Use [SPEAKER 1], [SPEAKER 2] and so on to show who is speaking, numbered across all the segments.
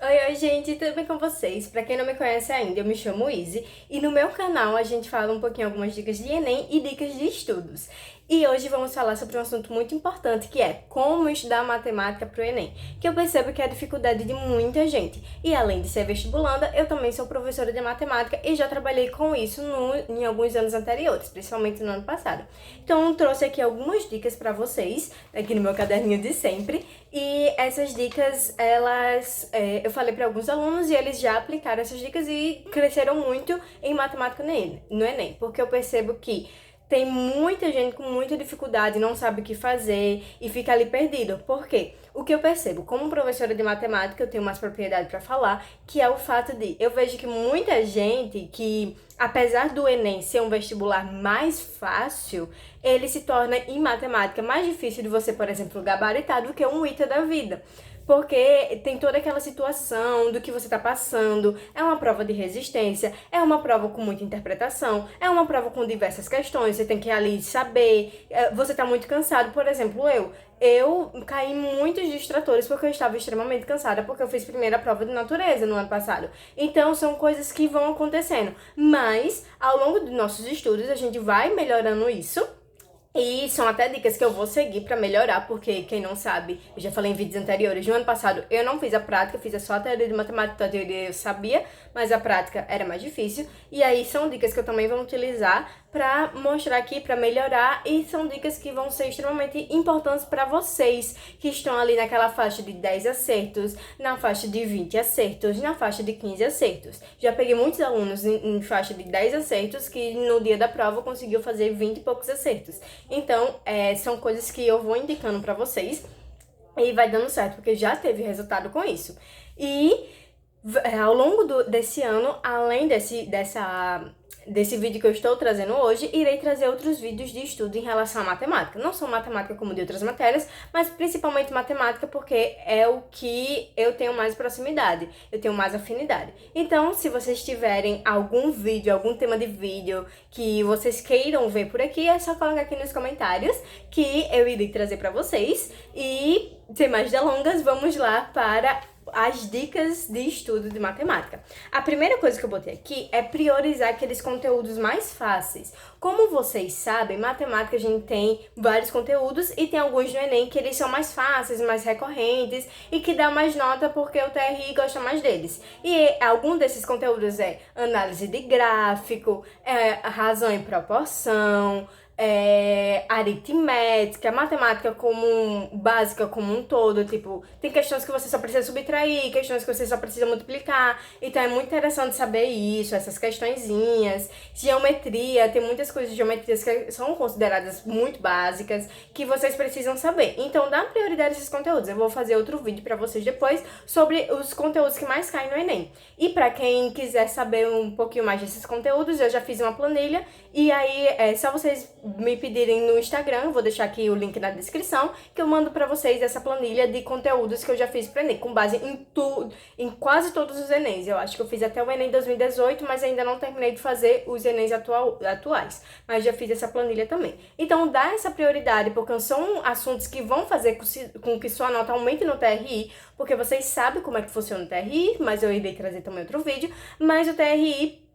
[SPEAKER 1] Oi, gente, tudo bem com vocês? Pra quem não me conhece ainda, eu me chamo Izzy e no meu canal a gente fala um pouquinho algumas dicas de Enem e dicas de estudos. E hoje vamos falar sobre um assunto muito importante que é como estudar matemática pro Enem, que eu percebo que é a dificuldade de muita gente. E além de ser vestibulanda, eu também sou professora de matemática e já trabalhei com isso em alguns anos anteriores, principalmente no ano passado. Então eu trouxe aqui algumas dicas pra vocês, aqui no meu caderninho de sempre, e essas dicas, eu falei para alguns alunos e eles já aplicaram essas dicas e cresceram muito em matemática no Enem, porque eu percebo que tem muita gente com muita dificuldade, não sabe o que fazer e fica ali perdido. Por quê? O que eu percebo, como professora de matemática, eu tenho mais propriedade para falar, que é o fato de eu vejo que muita gente que, apesar do Enem ser um vestibular mais fácil, ele se torna em matemática mais difícil de você, por exemplo, gabaritar do que um ITA da vida. Porque tem toda aquela situação do que você está passando, é uma prova de resistência, é uma prova com muita interpretação, é uma prova com diversas questões, você tem que ali saber, você está muito cansado, por exemplo, eu caí em muitos distratores porque eu estava extremamente cansada, porque eu fiz primeira prova de natureza no ano passado. Então, são coisas que vão acontecendo. Mas, ao longo dos nossos estudos, a gente vai melhorando isso. E são até dicas que eu vou seguir pra melhorar, porque quem não sabe, eu já falei em vídeos anteriores, no ano passado eu não fiz a prática, fiz só a teoria de matemática, a teoria eu sabia, mas a prática era mais difícil. E aí são dicas que eu também vou utilizar pra mostrar aqui, pra melhorar, e são dicas que vão ser extremamente importantes pra vocês que estão ali naquela faixa de 10 acertos, na faixa de 20 acertos, na faixa de 15 acertos. Já peguei muitos alunos em faixa de 10 acertos que no dia da prova conseguiu fazer 20 e poucos acertos. Então, são coisas que eu vou indicando pra vocês e vai dando certo, porque já teve resultado com isso. E ao longo desse ano, além desse vídeo que eu estou trazendo hoje, irei trazer outros vídeos de estudo em relação à matemática. Não só matemática como de outras matérias, mas principalmente matemática porque é o que eu tenho mais proximidade, eu tenho mais afinidade. Então, se vocês tiverem algum vídeo, algum tema de vídeo que vocês queiram ver por aqui, é só colocar aqui nos comentários que eu irei trazer para vocês. E, sem mais delongas, vamos lá para as dicas de estudo de matemática. A primeira coisa que eu botei aqui é priorizar aqueles conteúdos mais fáceis. Como vocês sabem, matemática a gente tem vários conteúdos e tem alguns no Enem que eles são mais fáceis, mais recorrentes e que dá mais nota porque o TRI gosta mais deles. E algum desses conteúdos é análise de gráfico, razão e proporção, aritmética, matemática básica como um todo, tipo, tem questões que você só precisa subtrair, questões que você só precisa multiplicar, então é muito interessante saber isso, essas questõezinhas. Geometria, tem muitas coisas de geometria que são consideradas muito básicas, que vocês precisam saber, então dá prioridade a esses conteúdos. Eu vou fazer outro vídeo pra vocês depois sobre os conteúdos que mais caem no Enem. E pra quem quiser saber um pouquinho mais desses conteúdos, eu já fiz uma planilha, e aí é só vocês me pedirem no Instagram, vou deixar aqui o link na descrição, que eu mando pra vocês essa planilha de conteúdos que eu já fiz pro Enem, com base em quase todos os Enems. Eu acho que eu fiz até o Enem 2018, mas ainda não terminei de fazer os Enems atuais, mas já fiz essa planilha também. Então dá essa prioridade, porque são assuntos que vão fazer com que sua nota aumente no TRI, porque vocês sabem como é que funciona o TRI, mas eu irei trazer também outro vídeo, mas o TRI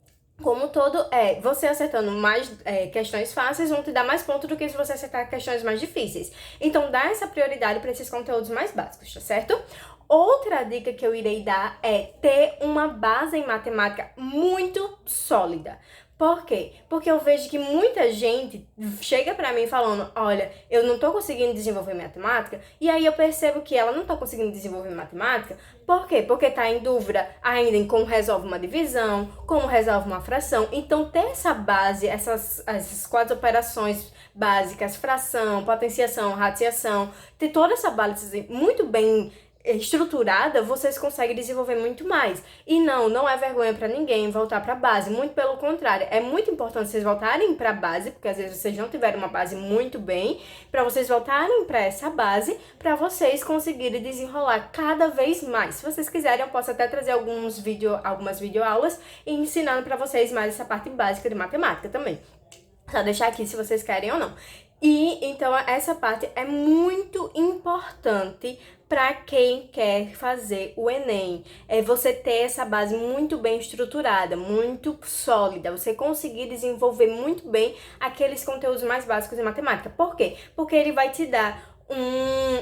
[SPEAKER 1] como todo, você acertando mais questões fáceis vão te dar mais pontos do que se você acertar questões mais difíceis. Então, dá essa prioridade para esses conteúdos mais básicos, tá certo? Outra dica que eu irei dar é ter uma base em matemática muito sólida. Por quê? Porque eu vejo que muita gente chega pra mim falando, olha, eu não tô conseguindo desenvolver matemática, e aí eu percebo que ela não tá conseguindo desenvolver matemática. Por quê? Porque tá em dúvida ainda em como resolve uma divisão, como resolve uma fração. Então, ter essa base, essas quatro operações básicas, fração, potenciação, radiciação, ter toda essa base muito bem estruturada, vocês conseguem desenvolver muito mais. E não é vergonha pra ninguém voltar pra base, muito pelo contrário, é muito importante vocês voltarem pra base, porque às vezes vocês não tiveram uma base muito bem, pra vocês voltarem pra essa base, pra vocês conseguirem desenrolar cada vez mais. Se vocês quiserem, eu posso até trazer algumas videoaulas ensinando pra vocês mais essa parte básica de matemática também. Só deixar aqui se vocês querem ou não. E então essa parte é muito importante para quem quer fazer o Enem. É você ter essa base muito bem estruturada, muito sólida, você conseguir desenvolver muito bem aqueles conteúdos mais básicos de matemática. Por quê? Porque ele vai te dar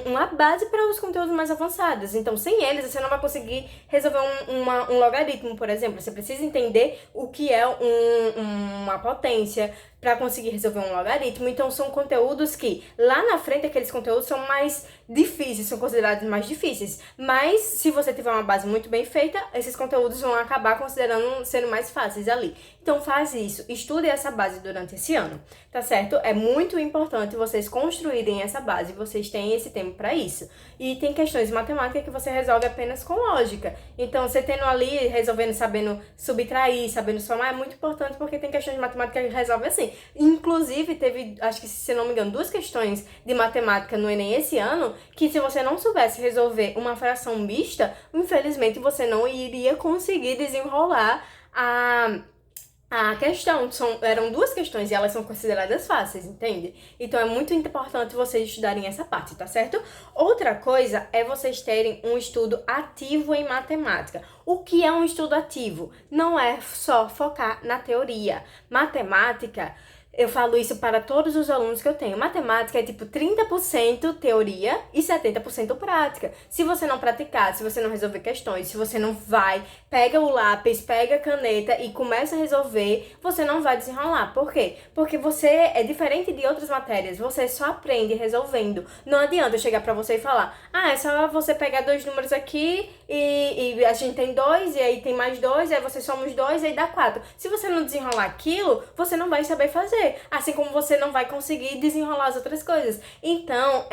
[SPEAKER 1] uma base para os conteúdos mais avançados. Então, sem eles, você não vai conseguir resolver um logaritmo, por exemplo. Você precisa entender o que é uma potência para conseguir resolver um logaritmo. Então, são conteúdos que, lá na frente, aqueles conteúdos são mais difíceis, são considerados mais difíceis. Mas, se você tiver uma base muito bem feita, esses conteúdos vão acabar considerando sendo mais fáceis ali. Então, faz isso. Estude essa base durante esse ano, tá certo? É muito importante vocês construírem essa base, vocês têm esse tempo para isso. E tem questões de matemática que você resolve apenas com lógica. Então, você tendo ali, resolvendo, sabendo subtrair, sabendo somar, é muito importante porque tem questões de matemática que resolve assim. Inclusive, teve, acho que se não me engano, 2 questões de matemática no Enem esse ano, que se você não soubesse resolver uma fração mista, infelizmente você não iria conseguir desenrolar a questão. Eram 2 questões e elas são consideradas fáceis, entende? Então é muito importante vocês estudarem essa parte, tá certo? Outra coisa é vocês terem um estudo ativo em matemática. O que é um estudo ativo? Não é só focar na teoria. Matemática, eu falo isso para todos os alunos que eu tenho. Matemática é tipo 30% teoria e 70% prática. Se você não praticar, se você não resolver questões, se você não vai, pega o lápis, pega a caneta e começa a resolver, você não vai desenrolar. Por quê? Porque você é diferente de outras matérias. Você só aprende resolvendo. Não adianta eu chegar pra você e falar: ah, é só você pegar 2 números aqui e a gente tem 2, e aí tem mais 2, e aí você soma os 2 e aí dá 4. Se você não desenrolar aquilo, você não vai saber fazer. Assim como você não vai conseguir desenrolar as outras coisas. Então,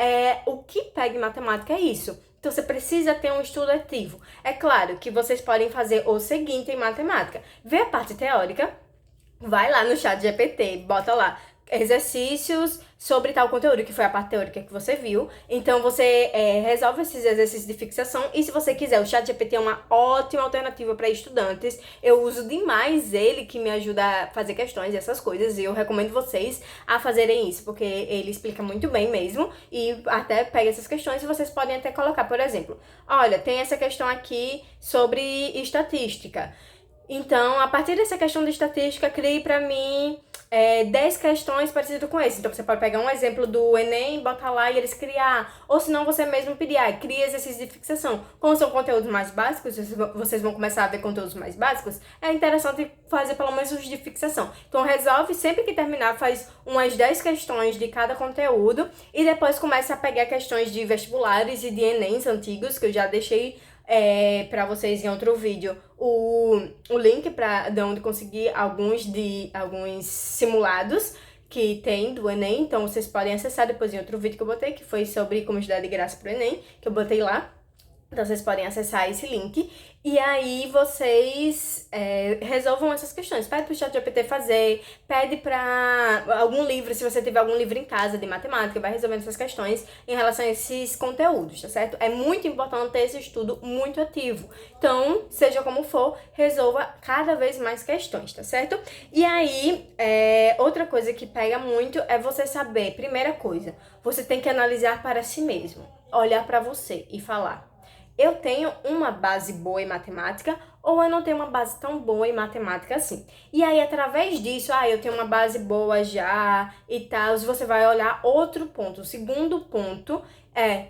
[SPEAKER 1] o que pega em matemática é isso. Então, você precisa ter um estudo ativo. É claro que vocês podem fazer o seguinte em matemática. Vê a parte teórica, vai lá no chat GPT, bota lá exercícios sobre tal conteúdo, que foi a parte teórica que você viu. Então, você resolve esses exercícios de fixação. E se você quiser, o ChatGPT é uma ótima alternativa para estudantes. Eu uso demais ele, que me ajuda a fazer questões e essas coisas. E eu recomendo vocês a fazerem isso, porque ele explica muito bem mesmo. E até pega essas questões e vocês podem até colocar, por exemplo, olha, tem essa questão aqui sobre estatística. Então, a partir dessa questão de estatística, crie para mim 10 questões parecidas com esse. Então, você pode pegar um exemplo do Enem, botar lá e eles criar. Ou se não, você mesmo pedir, cria exercícios de fixação. Como são conteúdos mais básicos, vocês vão começar a ver conteúdos mais básicos, é interessante fazer pelo menos os de fixação. Então, resolve, sempre que terminar, faz umas 10 questões de cada conteúdo e depois começa a pegar questões de vestibulares e de Enems antigos, que eu já deixei para vocês em outro vídeo o link de onde conseguir alguns simulados que tem do Enem. Então vocês podem acessar depois em outro vídeo que eu botei, que foi sobre como estudar de graça pro Enem, que eu botei lá. Então vocês podem acessar esse link e aí vocês resolvam essas questões. Pede pro ChatGPT fazer, pede pra algum livro, se você tiver algum livro em casa de matemática, vai resolvendo essas questões em relação a esses conteúdos, tá certo? É muito importante ter esse estudo muito ativo. Então, seja como for, resolva cada vez mais questões, tá certo? E aí, outra coisa que pega muito é você saber, primeira coisa, você tem que analisar para si mesmo, olhar para você e falar: eu tenho uma base boa em matemática ou eu não tenho uma base tão boa em matemática assim? E aí, através disso, eu tenho uma base boa já e tal, você vai olhar outro ponto. O segundo ponto é: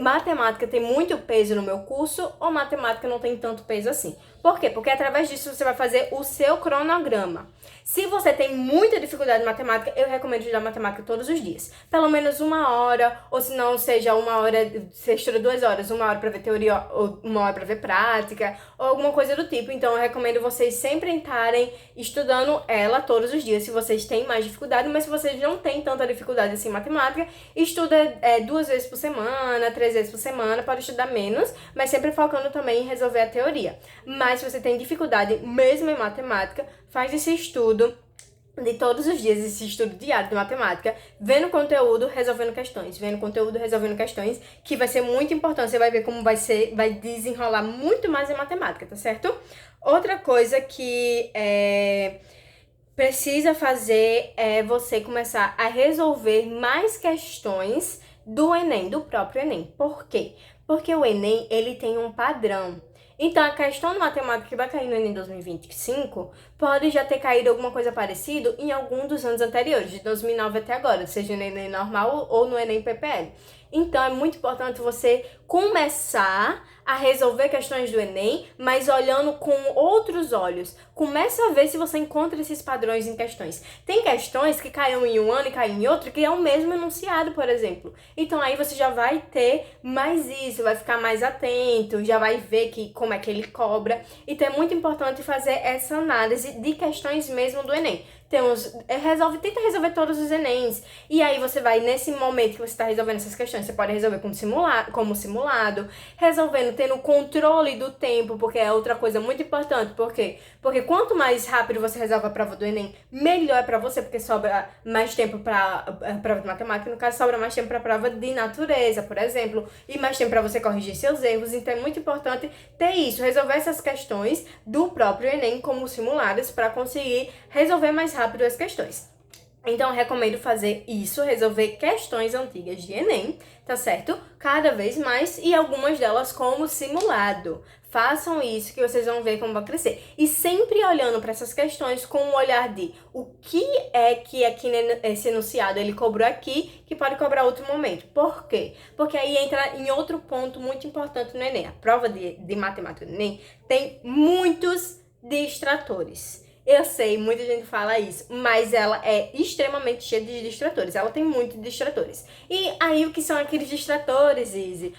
[SPEAKER 1] matemática tem muito peso no meu curso ou matemática não tem tanto peso assim? Por quê? Porque através disso você vai fazer o seu cronograma. Se você tem muita dificuldade em matemática, eu recomendo estudar matemática todos os dias. Pelo menos 1 hora, ou se não, seja 1 hora, você estuda 2 horas, 1 hora para ver teoria ou 1 hora para ver prática, ou alguma coisa do tipo. Então eu recomendo vocês sempre estarem estudando ela todos os dias, se vocês têm mais dificuldade. Mas se vocês não têm tanta dificuldade assim em matemática, estuda 2 vezes por semana, 3 vezes por semana, pode estudar menos, mas sempre focando também em resolver a teoria. Mas se você tem dificuldade mesmo em matemática, faz esse estudo de todos os dias, esse estudo diário de matemática, vendo conteúdo, resolvendo questões, vendo conteúdo, resolvendo questões, que vai ser muito importante. Você vai ver como vai desenrolar muito mais em matemática, tá certo? Outra coisa que precisa fazer é você começar a resolver mais questões do Enem, do próprio Enem. Por quê? Porque o Enem, ele tem um padrão. Então, a questão de matemática que vai cair no Enem 2025 pode já ter caído alguma coisa parecida em algum dos anos anteriores, de 2009 até agora, seja no Enem normal ou no Enem PPL. Então, é muito importante você começar a resolver questões do Enem, mas olhando com outros olhos. Começa a ver se você encontra esses padrões em questões. Tem questões que caíram em um ano e caem em outro, que é o mesmo enunciado, por exemplo. Então aí você já vai ter mais isso, vai ficar mais atento, já vai ver como é que ele cobra. Então é muito importante fazer essa análise de questões mesmo do Enem. Tenta resolver todos os Enems. E aí você vai, nesse momento que você está resolvendo essas questões, você pode resolver como simulado, resolvendo, tendo controle do tempo, porque é outra coisa muito importante. Por quê? Porque quanto mais rápido você resolve a prova do Enem, melhor é pra você, porque sobra mais tempo pra prova de matemática, no caso, sobra mais tempo pra prova de natureza, por exemplo, e mais tempo pra você corrigir seus erros. Então é muito importante ter isso, resolver essas questões do próprio Enem como simuladas para conseguir resolver mais rápido as questões. Então, eu recomendo fazer isso, resolver questões antigas de Enem, tá certo? Cada vez mais, e algumas delas como simulado. Façam isso que vocês vão ver como vai crescer. E sempre olhando para essas questões com um olhar de o que é que aqui nesse enunciado ele cobrou aqui, que pode cobrar outro momento. Por quê? Porque aí entra em outro ponto muito importante no Enem. A prova de matemática do Enem tem muitos distratores. Eu sei, muita gente fala isso, mas ela é extremamente cheia de distratores. Ela tem muitos distratores. E aí, o que são aqueles distratores, Izzy?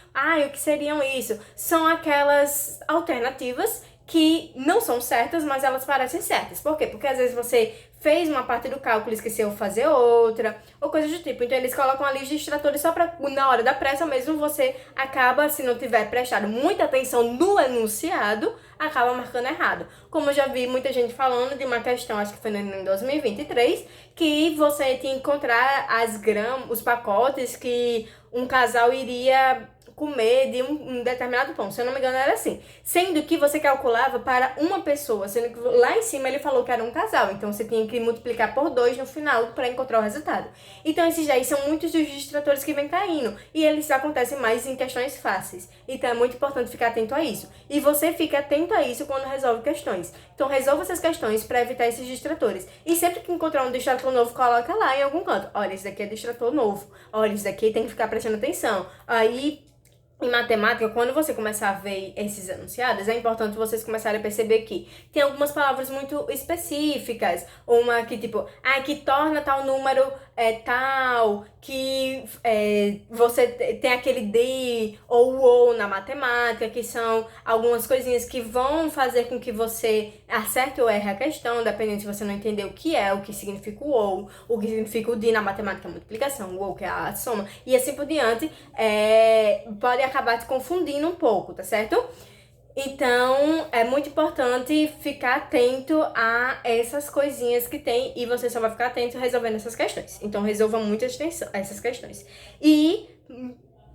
[SPEAKER 1] O que seriam isso? São aquelas alternativas que não são certas, mas elas parecem certas. Por quê? Porque às vezes você fez uma parte do cálculo e esqueceu de fazer outra, ou coisa do tipo. Então eles colocam ali os distratores só pra, na hora da pressa mesmo, você acaba, se não tiver prestado muita atenção no enunciado, acaba marcando errado. Como eu já vi muita gente falando de uma questão, acho que foi em 2023, que você tinha que encontrar os pacotes que um casal iria comer de um determinado pão. Se eu não me engano, era assim. Sendo que você calculava para uma pessoa, sendo que lá em cima ele falou que era um casal. Então você tinha que multiplicar por 2 no final para encontrar o resultado. Então esses daí são muitos dos distratores que vem caindo. E eles acontecem mais em questões fáceis. Então é muito importante ficar atento a isso. E você fica atento a isso quando resolve questões. Então resolva essas questões para evitar esses distratores. E sempre que encontrar um distrator novo, coloca lá em algum canto. Olha, esse daqui é distrator novo. Olha, esse daqui tem que ficar prestando atenção. Aí, em matemática, quando você começar a ver esses enunciados, é importante vocês começarem a perceber que tem algumas palavras muito específicas. Uma que tipo, que torna tal número tal, que você tem aquele de ou na matemática, que são algumas coisinhas que vão fazer com que você acerte ou erre a questão, dependendo se você não entender o que significa o ou, o que significa o de na matemática, a multiplicação, o ou que é a soma, e assim por diante, pode acabar te confundindo um pouco, tá certo? Então, é muito importante ficar atento a essas coisinhas que tem e você só vai ficar atento resolvendo essas questões. Então, resolva muito essas questões. E,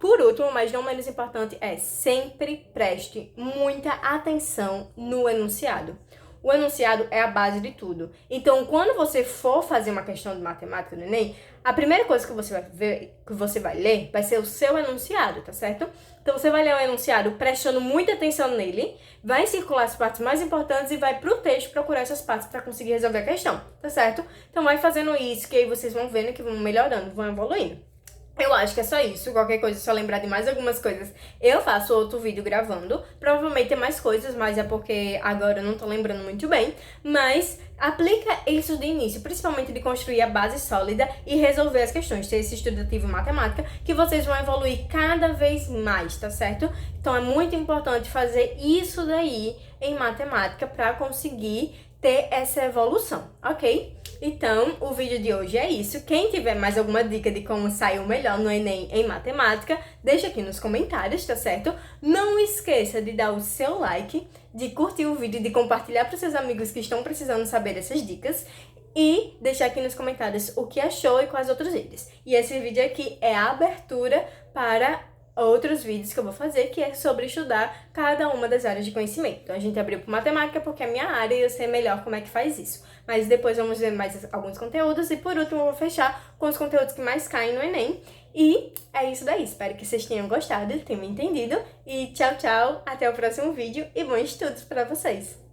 [SPEAKER 1] por último, mas não menos importante, sempre preste muita atenção no enunciado. O enunciado é a base de tudo. Então, quando você for fazer uma questão de matemática no Enem, a primeira coisa que você vai ver, que você vai ler, vai ser o seu enunciado, tá certo? Então, você vai ler o enunciado prestando muita atenção nele, vai circular as partes mais importantes e vai pro texto procurar essas partes para conseguir resolver a questão, tá certo? Então, vai fazendo isso, que aí vocês vão vendo que vão melhorando, vão evoluindo. Eu acho que é só isso. Qualquer coisa, só lembrar de mais algumas coisas, eu faço outro vídeo gravando. Provavelmente tem mais coisas, mas é porque agora eu não tô lembrando muito bem. Mas aplica isso de início, principalmente de construir a base sólida e resolver as questões. Ter esse estudativo matemática, que vocês vão evoluir cada vez mais, tá certo? Então é muito importante fazer isso daí em matemática para conseguir ter essa evolução, ok? Então, o vídeo de hoje é isso. Quem tiver mais alguma dica de como sair melhor no Enem em matemática, deixa aqui nos comentários, tá certo? Não esqueça de dar o seu like, de curtir o vídeo, de compartilhar para os seus amigos que estão precisando saber dessas dicas e deixar aqui nos comentários o que achou e quais outros vídeos. E esse vídeo aqui é a abertura para outros vídeos que eu vou fazer, que é sobre estudar cada uma das áreas de conhecimento. Então, a gente abriu para matemática porque é a minha área e eu sei melhor como é que faz isso. Mas depois vamos ver mais alguns conteúdos e por último eu vou fechar com os conteúdos que mais caem no Enem. E é isso daí, espero que vocês tenham gostado, tenham entendido e tchau, tchau, até o próximo vídeo e bons estudos para vocês!